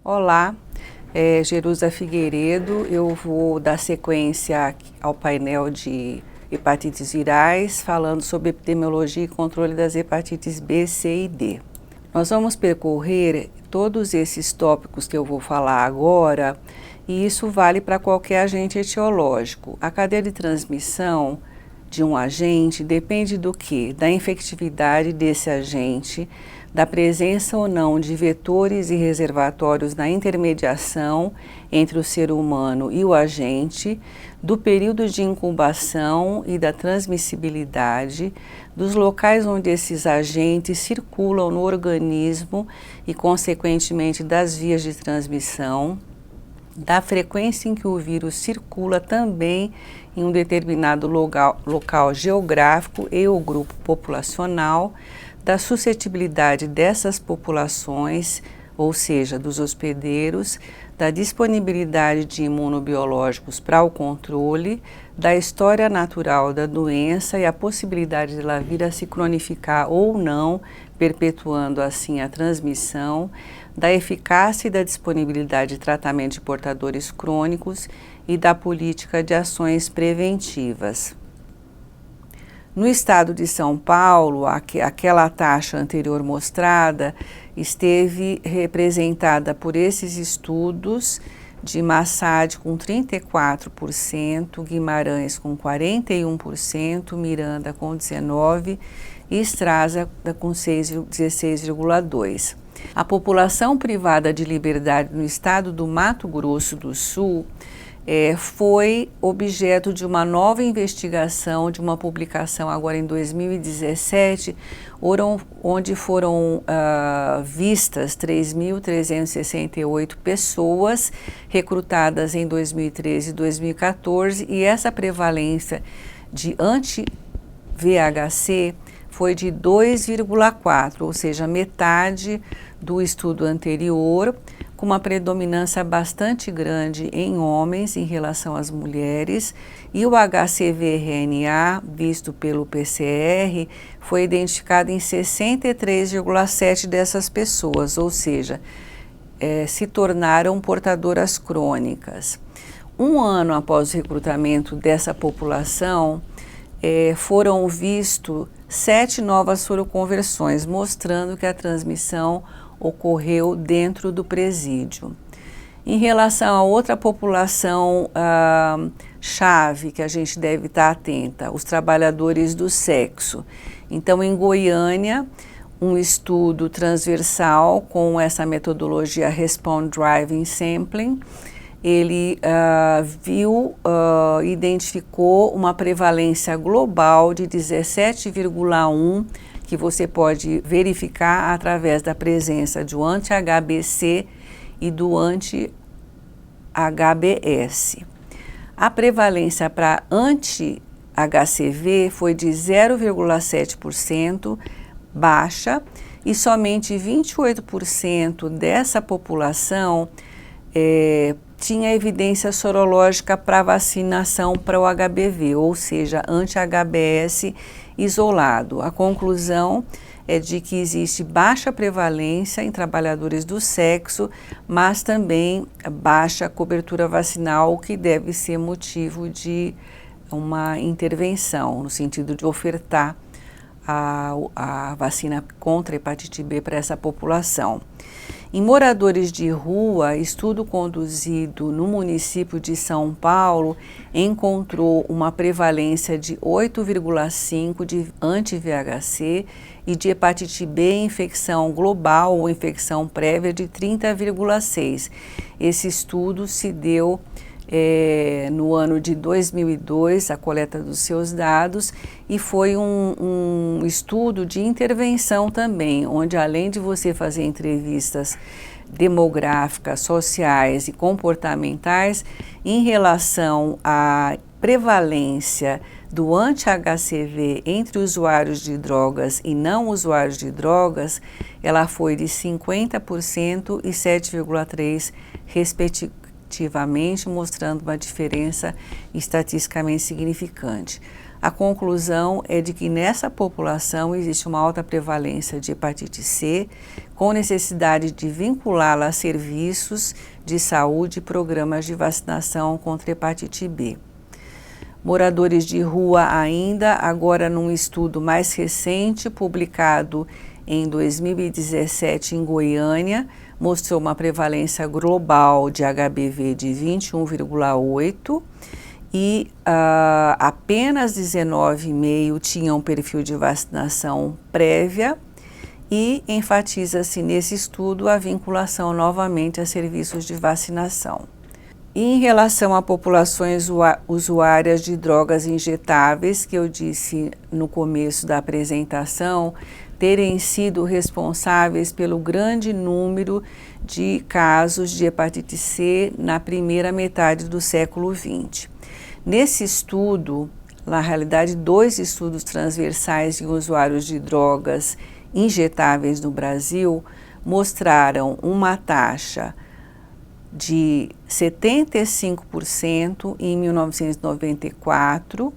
Olá, Jerusa Figueiredo. Eu vou dar sequência ao painel de hepatites virais, falando sobre epidemiologia e controle das hepatites B, C e D. Nós vamos percorrer todos esses tópicos que eu vou falar agora, e isso vale para qualquer agente etiológico. A cadeia de transmissão de um agente depende do quê? Da infectividade desse agente, da presença ou não de vetores e reservatórios na intermediação entre o ser humano e o agente, do período de incubação e da transmissibilidade, dos locais onde esses agentes circulam no organismo e, consequentemente, das vias de transmissão, da frequência em que o vírus circula também em um determinado local geográfico e ou grupo populacional, da suscetibilidade dessas populações, ou seja, dos hospedeiros, da disponibilidade de imunobiológicos para o controle, da história natural da doença e a possibilidade de ela vir a se cronificar ou não, perpetuando assim a transmissão, da eficácia e da disponibilidade de tratamento de portadores crônicos e da política de ações preventivas. No estado de São Paulo, aquela taxa anterior mostrada esteve representada por esses estudos de Massad com 34%, Guimarães com 41%, Miranda com 19% e Estraza com 16,2%. A população privada de liberdade no estado do Mato Grosso do Sul foi objeto de uma nova investigação, de uma publicação agora em 2017, onde foram vistas 3.368 pessoas recrutadas em 2013 e 2014, e essa prevalência de anti-VHC foi de 2,4, ou seja, metade do estudo anterior, com uma predominância bastante grande em homens em relação às mulheres, e o HCV-RNA, visto pelo PCR, foi identificado em 63,7 dessas pessoas, ou seja, se tornaram portadoras crônicas. Um ano após o recrutamento dessa população, foram vistos 7 novas soroconversões, mostrando que a transmissão ocorreu dentro do presídio. Em relação a outra população chave que a gente deve estar atenta, os trabalhadores do sexo. Então, em Goiânia, um estudo transversal com essa metodologia Response Driving Sampling, ele identificou uma prevalência global de 17,1, que você pode verificar através da presença do anti-HBC e do anti-HBS. A prevalência para anti-HCV foi de 0,7%, baixa, e somente 28% dessa população tinha evidência sorológica para vacinação para o HBV, ou seja, anti-HBS isolado. A conclusão é de que existe baixa prevalência em trabalhadores do sexo, mas também baixa cobertura vacinal, o que deve ser motivo de uma intervenção, no sentido de ofertar a vacina contra a hepatite B para essa população. Em moradores de rua, estudo conduzido no município de São Paulo encontrou uma prevalência de 8,5 de anti-VHC e de hepatite B infecção global ou infecção prévia de 30,6. Esse estudo se deu no ano de 2002, a coleta dos seus dados, e foi um estudo de intervenção também, onde além de você fazer entrevistas demográficas, sociais e comportamentais, em relação à prevalência do anti-HCV entre usuários de drogas e não usuários de drogas, ela foi de 50% e 7,3% respectivamente, mostrando uma diferença estatisticamente significante. a conclusão é de que nessa população existe uma alta prevalência de hepatite C, com necessidade de vinculá-la a serviços de saúde e programas de vacinação contra hepatite B. Moradores de rua ainda, agora num estudo mais recente, publicado em 2017 em Goiânia, mostrou uma prevalência global de HBV de 21,8 e apenas 19,5 tinham perfil de vacinação prévia e enfatiza-se nesse estudo a vinculação novamente a serviços de vacinação. Em relação a populações usuárias de drogas injetáveis, que eu disse no começo da apresentação, terem sido responsáveis pelo grande número de casos de hepatite C na primeira metade do século XX. Nesse estudo, na realidade, 2 estudos transversais em usuários de drogas injetáveis no Brasil mostraram uma taxa de 75% em 1994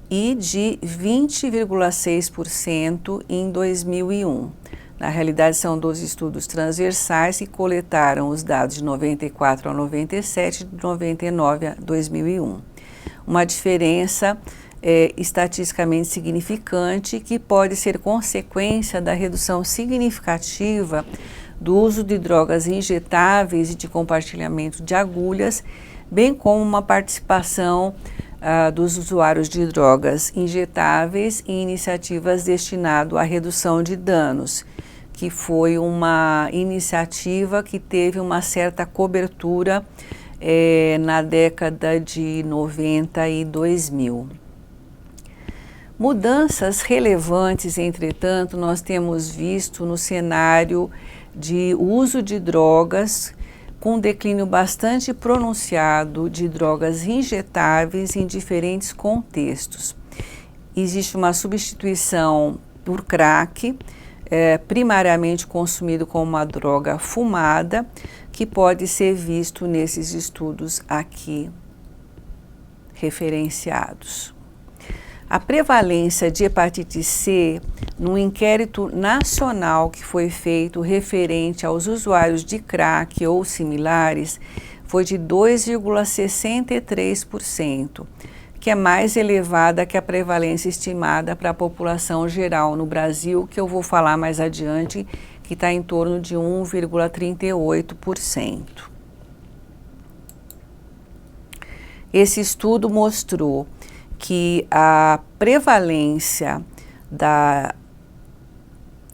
e de 20,6% em 2001. Na realidade, são 2 estudos transversais que coletaram os dados de 94 a 97 e de 99 a 2001. Uma diferença estatisticamente significante que pode ser consequência da redução significativa do uso de drogas injetáveis e de compartilhamento de agulhas, bem como uma participação dos usuários de drogas injetáveis em iniciativas destinadas à redução de danos, que foi uma iniciativa que teve uma certa cobertura na década de 90 e 2000. Mudanças relevantes, entretanto, nós temos visto no cenário de uso de drogas, com um declínio bastante pronunciado de drogas injetáveis em diferentes contextos. Existe uma substituição por crack, primariamente consumido como uma droga fumada, que pode ser visto nesses estudos aqui referenciados. A prevalência de hepatite C no inquérito nacional que foi feito referente aos usuários de crack ou similares foi de 2,63%, que é mais elevada que a prevalência estimada para a população geral no Brasil, que eu vou falar mais adiante, que está em torno de 1,38%. Esse estudo mostrou que a prevalência da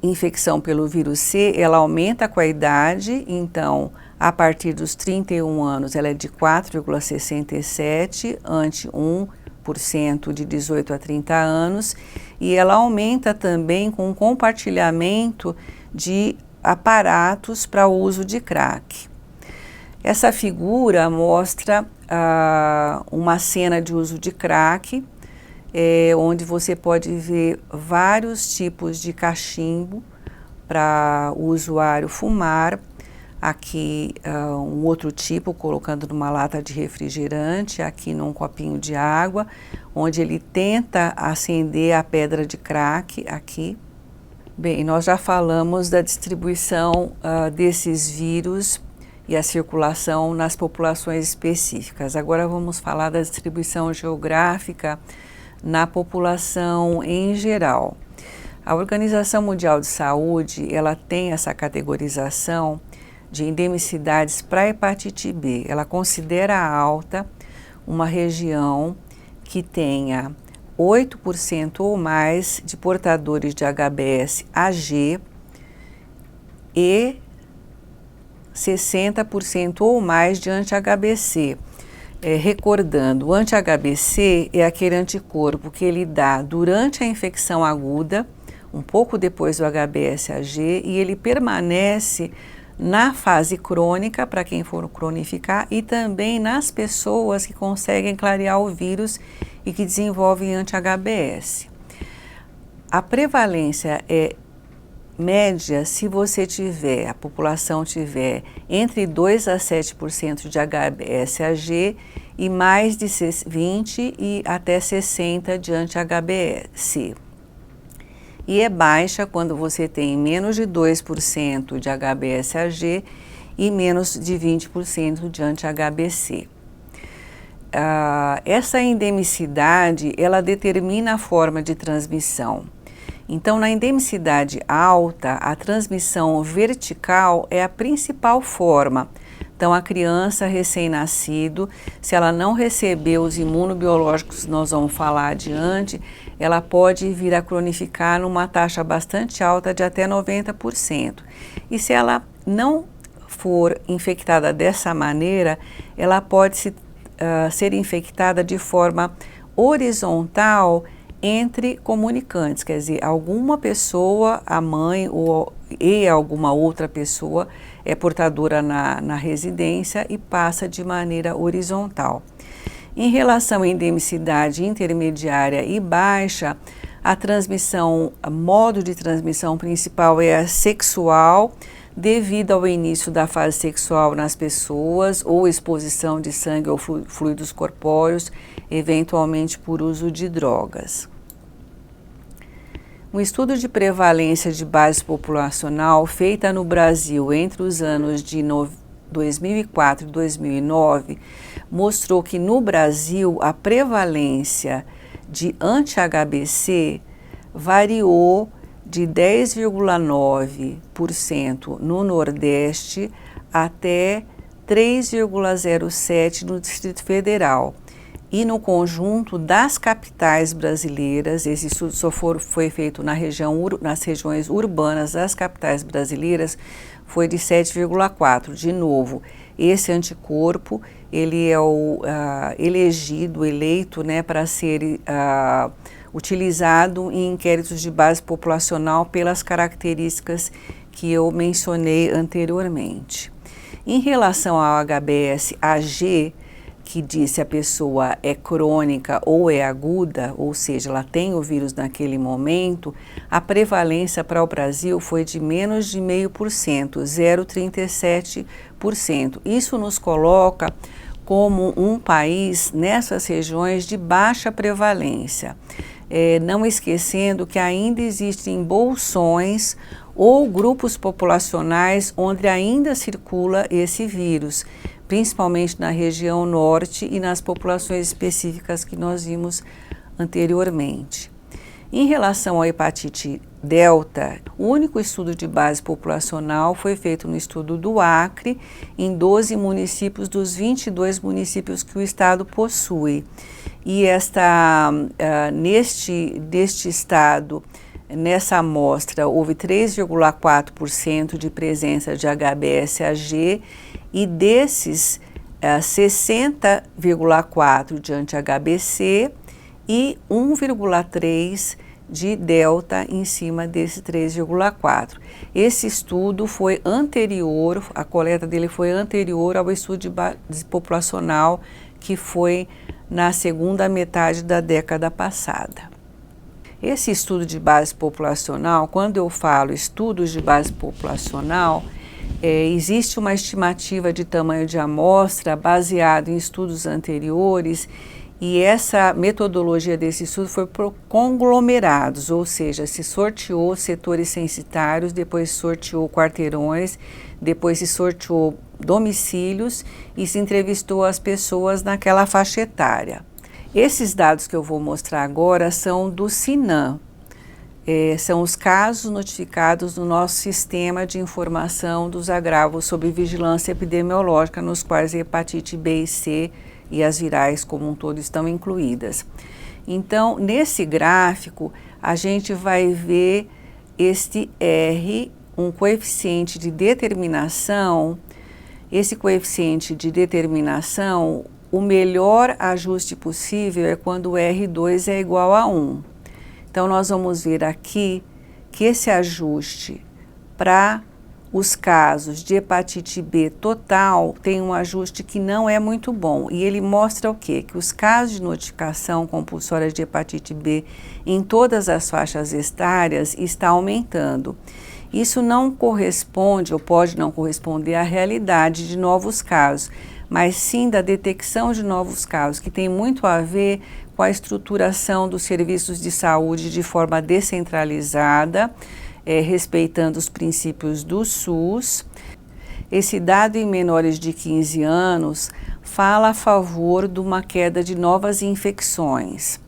infecção pelo vírus C, ela aumenta com a idade, então, a partir dos 31 anos, ela é de 4,67, ante 1% de 18 a 30 anos, e ela aumenta também com o compartilhamento de aparatos para o uso de crack. Essa figura mostra uma cena de uso de crack, onde você pode ver vários tipos de cachimbo para o usuário fumar. Aqui um outro tipo, colocando numa lata de refrigerante, aqui num copinho de água, onde ele tenta acender a pedra de crack, aqui. Bem, nós já falamos da distribuição desses vírus e a circulação nas populações específicas. Agora vamos falar da distribuição geográfica na população em geral. A Organização Mundial de Saúde, ela tem essa categorização de endemicidades para hepatite B. Ela considera alta uma região que tenha 8% ou mais de portadores de HBsAg e 60% ou mais de anti-HBc. Recordando, o anti-HBc é aquele anticorpo que ele dá durante a infecção aguda, um pouco depois do HBsAg, e ele permanece na fase crônica, para quem for cronificar, e também nas pessoas que conseguem clarear o vírus e que desenvolvem anti-HBs. A prevalência é média se você tiver, a população tiver entre 2 a 7% de HBsAg e mais de 20 e até 60 de anti-HBs. E é baixa quando você tem menos de 2% de HBsAg e menos de 20% de anti-HBc. Essa endemicidade, ela determina a forma de transmissão. Então, na endemicidade alta, a transmissão vertical é a principal forma. Então, a criança recém-nascido, se ela não receber os imunobiológicos que nós vamos falar adiante, ela pode vir a cronificar numa taxa bastante alta de até 90%. E se ela não for infectada dessa maneira, ela pode ser infectada de forma horizontal entre comunicantes, quer dizer, alguma pessoa, a mãe e alguma outra pessoa é portadora na residência e passa de maneira horizontal. Em relação à endemicidade intermediária e baixa, modo de transmissão principal é a sexual, devido ao início da fase sexual nas pessoas, ou exposição de sangue ou fluidos corpóreos, eventualmente por uso de drogas. Um estudo de prevalência de base populacional feita no Brasil entre os anos de 2004 e 2009 mostrou que no Brasil a prevalência de anti-HBc variou de 10,9% no Nordeste até 3,07% no Distrito Federal. E no conjunto das capitais brasileiras, esse estudo só foi feito nas regiões urbanas das capitais brasileiras, foi de 7,4%. De novo, esse anticorpo, ele é eleito, né, para ser utilizado em inquéritos de base populacional pelas características que eu mencionei anteriormente. Em relação ao HBsAg, que diz se a pessoa é crônica ou é aguda, ou seja, ela tem o vírus naquele momento, a prevalência para o Brasil foi de menos de 0,5%, 0,37%. Isso nos coloca como um país nessas regiões de baixa prevalência. Não esquecendo que ainda existem bolsões ou grupos populacionais onde ainda circula esse vírus, principalmente na região norte e nas populações específicas que nós vimos anteriormente. Em relação à hepatite delta, o único estudo de base populacional foi feito no estudo do Acre, em 12 municípios dos 22 municípios que o estado possui. E neste estado, nessa amostra, houve 3,4% de presença de HBsAg e desses 60,4% de anti-HBc e 1,3% de delta em cima desse 3,4%. Esse estudo foi anterior, a coleta dele foi anterior ao estudo de base populacional que foi na segunda metade da década passada. Esse estudo de base populacional, quando eu falo estudos de base populacional, existe uma estimativa de tamanho de amostra baseado em estudos anteriores e essa metodologia desse estudo foi por conglomerados, ou seja, se sorteou setores censitários, depois sorteou quarteirões, depois se sorteou domicílios e se entrevistou as pessoas naquela faixa etária. Esses dados que eu vou mostrar agora são do SINAM. São os casos notificados no nosso sistema de informação dos agravos sob vigilância epidemiológica, nos quais a hepatite B e C e as virais como um todo estão incluídas. Então, nesse gráfico, a gente vai ver este R, um coeficiente de determinação. Esse coeficiente de determinação, o melhor ajuste possível é quando o R2 é igual a 1. Então, nós vamos ver aqui que esse ajuste para os casos de hepatite B total tem um ajuste que não é muito bom. E ele mostra o quê? Que os casos de notificação compulsória de hepatite B em todas as faixas etárias está aumentando. Isso não corresponde ou pode não corresponder à realidade de novos casos, mas sim da detecção de novos casos, que tem muito a ver com a estruturação dos serviços de saúde de forma descentralizada, respeitando os princípios do SUS. Esse dado em menores de 15 anos fala a favor de uma queda de novas infecções.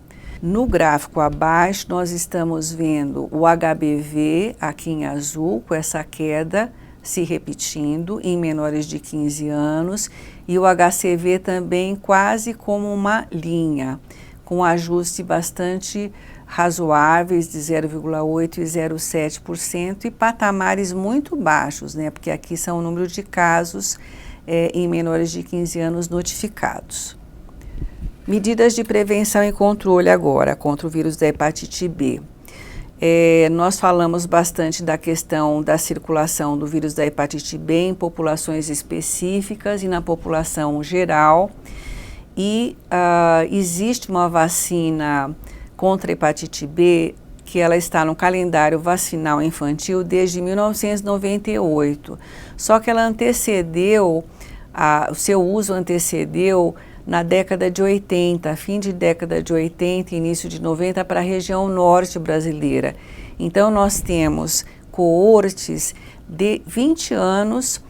No gráfico abaixo, nós estamos vendo o HBV aqui em azul, com essa queda se repetindo em menores de 15 anos, e o HCV também quase como uma linha, com ajuste bastante razoáveis de 0,8% e 0,7% e patamares muito baixos, né? Porque aqui são o número de casos em menores de 15 anos notificados. Medidas de prevenção e controle agora contra o vírus da hepatite B. Nós falamos bastante da questão da circulação do vírus da hepatite B em populações específicas e na população geral. E existe uma vacina contra a hepatite B que ela está no calendário vacinal infantil desde 1998. Só que ela antecedeu, o seu uso antecedeu na década de 80, fim de década de 80 e início de 90 para a região norte brasileira. Então nós temos coortes de 20 anos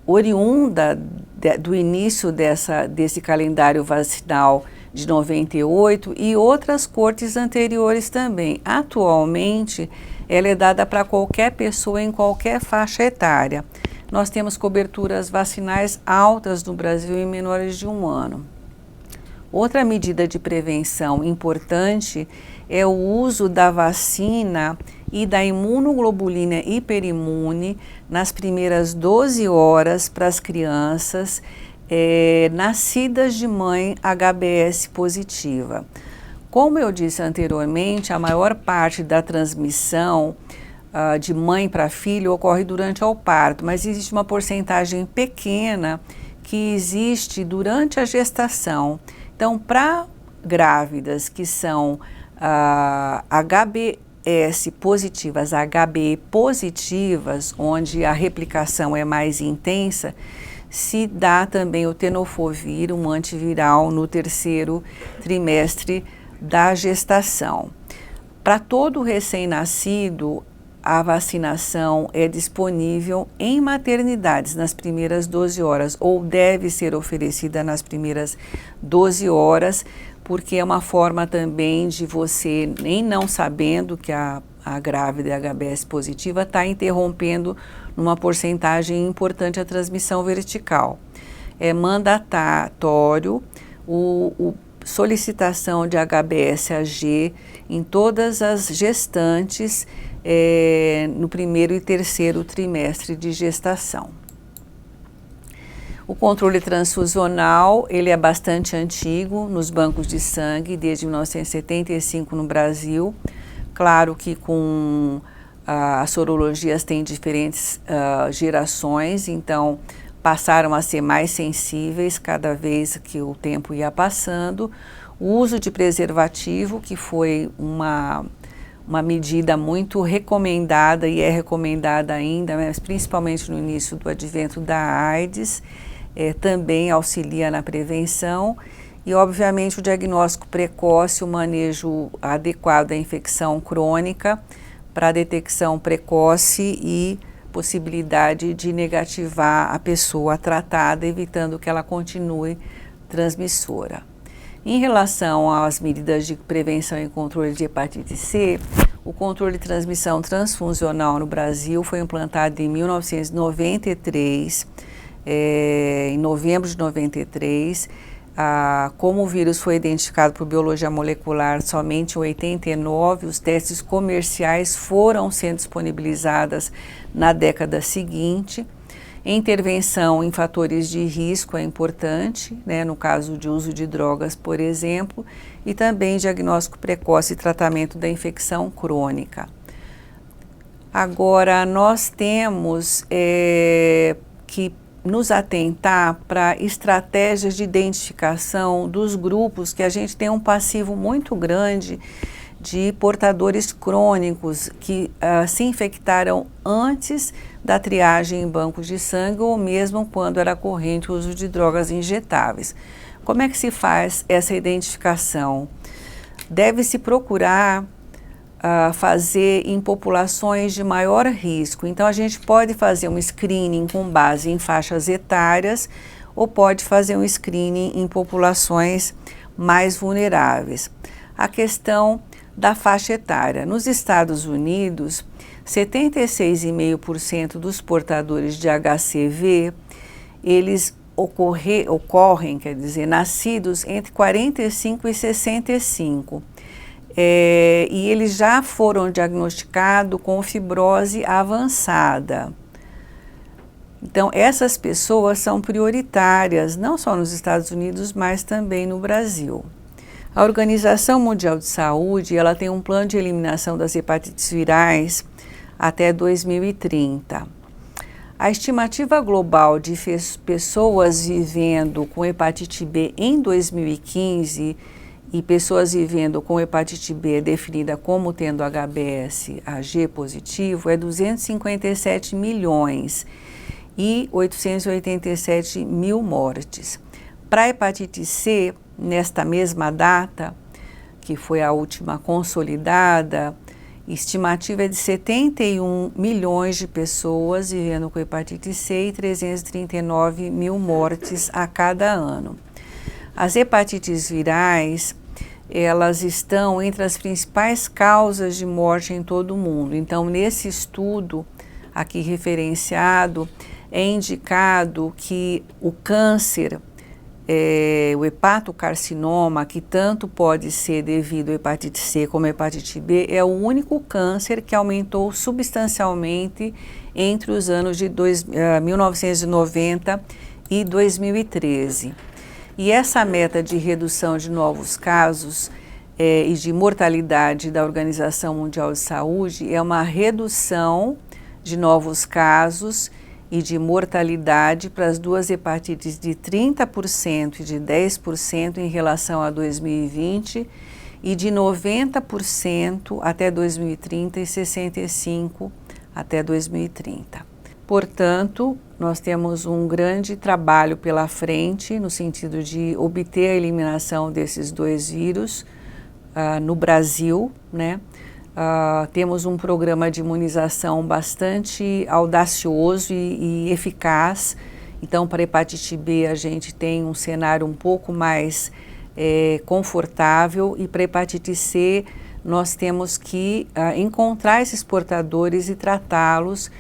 oriunda do início desse calendário vacinal de 98 e outras coortes anteriores também. Atualmente, ela é dada para qualquer pessoa em qualquer faixa etária. Nós temos coberturas vacinais altas no Brasil em menores de 1 ano. Outra medida de prevenção importante é o uso da vacina e da imunoglobulina hiperimune nas primeiras 12 horas para as crianças nascidas de mãe HBS positiva. Como eu disse anteriormente, a maior parte da transmissão de mãe para filho ocorre durante o parto, mas existe uma porcentagem pequena que existe durante a gestação. Então, para grávidas que são HBS positivas, HBE positivas, onde a replicação é mais intensa, se dá também o tenofovir, um antiviral, no 3º trimestre da gestação. Para todo recém-nascido, a vacinação é disponível em maternidades nas primeiras 12 horas, ou deve ser oferecida nas primeiras 12 horas, porque é uma forma também de você, nem não sabendo que a grávida HBS positiva, está interrompendo numa porcentagem importante a transmissão vertical. É mandatório solicitação de HBsAg em todas as gestantes no 1º e 3º trimestre de gestação. O controle transfusional, ele é bastante antigo nos bancos de sangue, desde 1975 no Brasil. Claro que com as sorologias têm diferentes gerações, então passaram a ser mais sensíveis cada vez que o tempo ia passando. O uso de preservativo, que foi uma medida muito recomendada e é recomendada ainda, mas principalmente no início do advento da AIDS, também auxilia na prevenção e, obviamente, o diagnóstico precoce, o manejo adequado da infecção crônica para detecção precoce e possibilidade de negativar a pessoa tratada, evitando que ela continue transmissora. Em relação às medidas de prevenção e controle de hepatite C, o controle de transmissão transfusional no Brasil foi implantado em 1993, em novembro de 93. Como o vírus foi identificado por biologia molecular somente em 89, os testes comerciais foram sendo disponibilizados na década seguinte. Intervenção em fatores de risco é importante, né, no caso de uso de drogas, por exemplo, e também diagnóstico precoce e tratamento da infecção crônica. Agora, nós temos que nos atentar para estratégias de identificação dos grupos que a gente tem um passivo muito grande de portadores crônicos que se infectaram antes da triagem em bancos de sangue ou mesmo quando era corrente o uso de drogas injetáveis. Como é que se faz essa identificação? Deve-se procurar fazer em populações de maior risco. Então, a gente pode fazer um screening com base em faixas etárias ou pode fazer um screening em populações mais vulneráveis. A questão da faixa etária. Nos Estados Unidos, 76,5% dos portadores de HCV, eles ocorrem, quer dizer, nascidos entre 45 e 65. E eles já foram diagnosticados com fibrose avançada. Então, essas pessoas são prioritárias, não só nos Estados Unidos, mas também no Brasil. A Organização Mundial de Saúde, ela tem um plano de eliminação das hepatites virais até 2030. A estimativa global de pessoas vivendo com hepatite B em 2015 e pessoas vivendo com hepatite B definida como tendo HBsAg positivo é 257 milhões e 887 mil mortes. Para a hepatite C, nesta mesma data, que foi a última consolidada, estimativa é de 71 milhões de pessoas vivendo com hepatite C e 339 mil mortes a cada ano. As hepatites virais, elas estão entre as principais causas de morte em todo o mundo. Então, nesse estudo aqui referenciado, é indicado que o câncer, o hepatocarcinoma, que tanto pode ser devido à hepatite C como à hepatite B, é o único câncer que aumentou substancialmente entre os anos de 1990 e 2013. E essa meta de redução de novos casos e de mortalidade da Organização Mundial de Saúde é uma redução de novos casos e de mortalidade para as duas hepatites de 30% e de 10% em relação a 2020 e de 90% até 2030 e 65% até 2030. Portanto, nós temos um grande trabalho pela frente no sentido de obter a eliminação desses dois vírus no Brasil, né? Temos um programa de imunização bastante audacioso e eficaz. Então, para a hepatite B, a gente tem um cenário um pouco mais confortável e para a hepatite C, nós temos que encontrar esses portadores e tratá-los